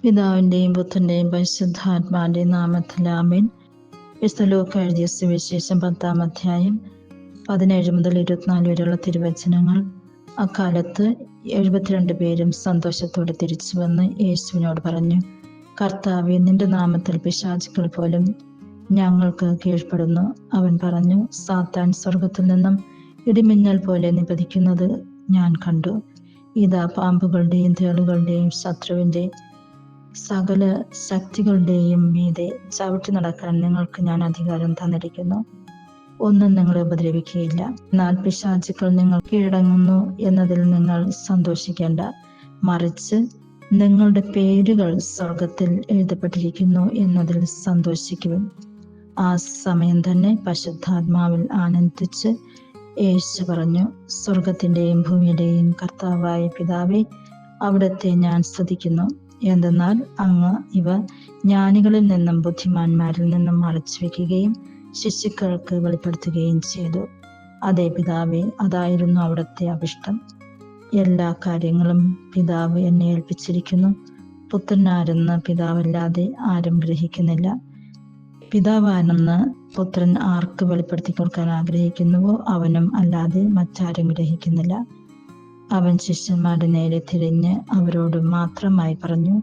പിതാവിന്റെയും പുത്രന്റെയും പരിശുദ്ധാത്മാവിന്റെയും നാമത്തിൽ ആമേൻ. വിശുദ്ധ ലൂക്കാ എഴുതിയ സുവിശേഷം 10-ാം അധ്യായം 17 മുതൽ 24 വരെയുള്ള തിരുവചനങ്ങൾ. അക്കാലത്ത് 72 പേരും സന്തോഷത്തോടെ തിരിച്ചു വന്ന് യേശുവിനോട് പറഞ്ഞു, കർത്താവേ, നിന്റെ നാമത്തിൽ പിശാചുക്കൾ പോലും ഞങ്ങൾക്ക് കീഴ്പ്പെടുന്നു. അവൻ പറഞ്ഞു, സാത്താൻ സ്വർഗത്തിൽ നിന്നും ഇടിമിന്നൽ പോലെ നിപതിക്കുന്നത് ഞാൻ കണ്ടു. ഇതാ, പാമ്പുകളുടെയും തേളുകളുടെയും ശത്രുവിന്റെ സകല ശക്തികളുടെയും മീതെ ചവിട്ടി നടക്കാൻ നിങ്ങൾക്ക് ഞാൻ അധികാരം തന്നിരിക്കുന്നു. ഒന്നും നിങ്ങളെ ഉപദ്രവിക്കുകയില്ല. എന്നാൽ പിശാചുക്കൾ നിങ്ങൾ കീഴടങ്ങുന്നു എന്നതിൽ നിങ്ങൾ സന്തോഷിക്കേണ്ട, മറിച്ച് നിങ്ങളുടെ പേരുകൾ സ്വർഗത്തിൽ എഴുതപ്പെട്ടിരിക്കുന്നു എന്നതിൽ സന്തോഷിക്കുവിൻ. ആ സമയം തന്നെ പരിശുദ്ധാത്മാവിൽ ആനന്ദിച്ച് യേശു പറഞ്ഞു, സ്വർഗത്തിന്റെയും ഭൂമിയുടെയും കർത്താവായ പിതാവേ, അവിടുത്തെ ഞാൻ സ്തുതിക്കുന്നു. എന്തെന്നാൽ അങ്ങ് ഇവ ജ്ഞാനികളിൽ നിന്നും ബുദ്ധിമാന്മാരിൽ നിന്നും മറച്ചു വെക്കുകയും ശിശുക്കൾക്ക് വെളിപ്പെടുത്തുകയും ചെയ്തു. അതേ പിതാവേ, അതായിരുന്നു അവിടുത്തെ അഭിഷ്ടം. എല്ലാ കാര്യങ്ങളും പിതാവ് എന്നെ ഏൽപ്പിച്ചിരിക്കുന്നു. പുത്രനാരെന്ന് പിതാവല്ലാതെ ആരും ഗ്രഹിക്കുന്നില്ല. പിതാവാണെന്ന് പുത്രൻ ആർക്ക് വെളിപ്പെടുത്തി കൊടുക്കാൻ ആഗ്രഹിക്കുന്നുവോ അവനും അല്ലാതെ മറ്റാരും ഗ്രഹിക്കുന്നില്ല. അവൻ ശിഷ്യന്മാരുടെ നേരെ തിരിഞ്ഞ് അവരോട് മാത്രമായി പറഞ്ഞു,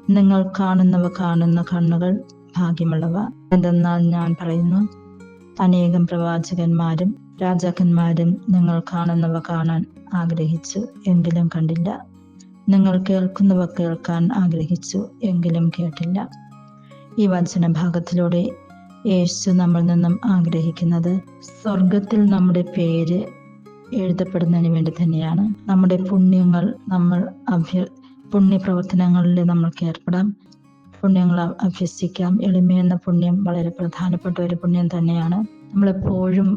നിങ്ങൾ കാണുന്നവ കാണുന്ന കണ്ണുകൾ ഭാഗ്യമുള്ളവ. എന്തെന്നാൽ ഞാൻ പറയുന്നു, അനേകം പ്രവാചകന്മാരും രാജാക്കന്മാരും നിങ്ങൾ കാണുന്നവ കാണാൻ ആഗ്രഹിച്ചു, എങ്കിലും കണ്ടില്ല. നിങ്ങൾ കേൾക്കുന്നവ കേൾക്കാൻ ആഗ്രഹിച്ചു, എങ്കിലും കേട്ടില്ല. ഈ വചന ഭാഗത്തിലൂടെ യേശു നമ്മിൽ നിന്നും ആഗ്രഹിക്കുന്നത് സ്വർഗത്തിൽ നമ്മുടെ പേര് എഴുതപ്പെടുന്നതിന് വേണ്ടി തന്നെയാണ്. നമ്മുടെ പുണ്യങ്ങൾ നമ്മൾ പുണ്യപ്രവർത്തനങ്ങളിൽ നമ്മൾക്ക് ഏർപ്പെടാം, പുണ്യങ്ങൾ അഭ്യസിക്കാം. എളിമയെന്ന പുണ്യം വളരെ പ്രധാനപ്പെട്ട ഒരു പുണ്യം തന്നെയാണ്. നമ്മളെപ്പോഴും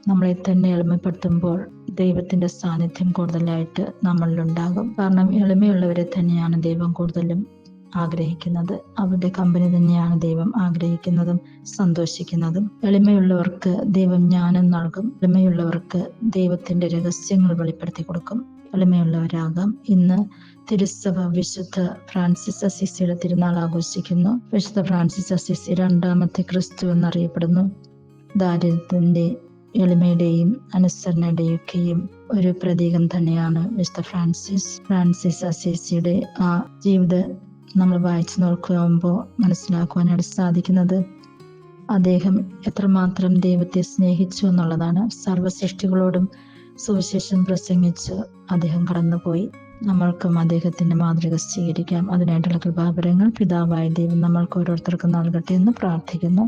നമ്മളെ തന്നെ എളിമപ്പെടുത്തുമ്പോൾ ദൈവത്തിന്റെ സാന്നിധ്യം കൂടുതലായിട്ട് നമ്മളിലുണ്ടാകും. കാരണം എളിമയുള്ളവരെ തന്നെയാണ് ദൈവം കൂടുതലും ആഗ്രഹിക്കുന്നത്. അവരുടെ കമ്പനി തന്നെയാണ് ദൈവം ആഗ്രഹിക്കുന്നതും സന്തോഷിക്കുന്നതും. എളിമയുള്ളവർക്ക് ദൈവം ജ്ഞാനം നൽകും. എളിമയുള്ളവർക്ക് ദൈവത്തിന്റെ രഹസ്യങ്ങൾ വെളിപ്പെടുത്തി കൊടുക്കും. എളിമയുള്ളവരാകാം. ഇന്ന് തിരുസഭ വിശുദ്ധ ഫ്രാൻസിസ് അസീസിയുടെ തിരുനാൾ ആഘോഷിക്കുന്നു. വിശുദ്ധ ഫ്രാൻസിസ് അസീസി രണ്ടാമത്തെ ക്രിസ്തു എന്നറിയപ്പെടുന്നു. ദാരിദ്ര്യത്തിന്റെ, എളിമയുടെയും അനുസരണയുടെയൊക്കെയും ഒരു പ്രതീകം തന്നെയാണ് വിശുദ്ധ ഫ്രാൻസിസ് അസീസിയുടെ ആ ജീവിത നമ്മൾ വായിച്ചു നോക്കുമ്പോൾ മനസ്സിലാക്കുവാനായിട്ട് സാധിക്കുന്നത് അദ്ദേഹം എത്രമാത്രം ദൈവത്തെ സ്നേഹിച്ചു എന്നുള്ളതാണ്. സർവ്വസൃഷ്ടികളോടും സുവിശേഷം പ്രസംഗിച്ച് അദ്ദേഹം കടന്നുപോയി. നമ്മൾക്കും അദ്ദേഹത്തിന്റെ മാതൃക സ്വീകരിക്കാം. അതിനായിട്ടുള്ള കൃപാവരങ്ങൾ പിതാവായ ദൈവം നമ്മൾക്ക് ഓരോരുത്തർക്കും നൽകട്ടെ എന്ന് പ്രാർത്ഥിക്കുന്നു.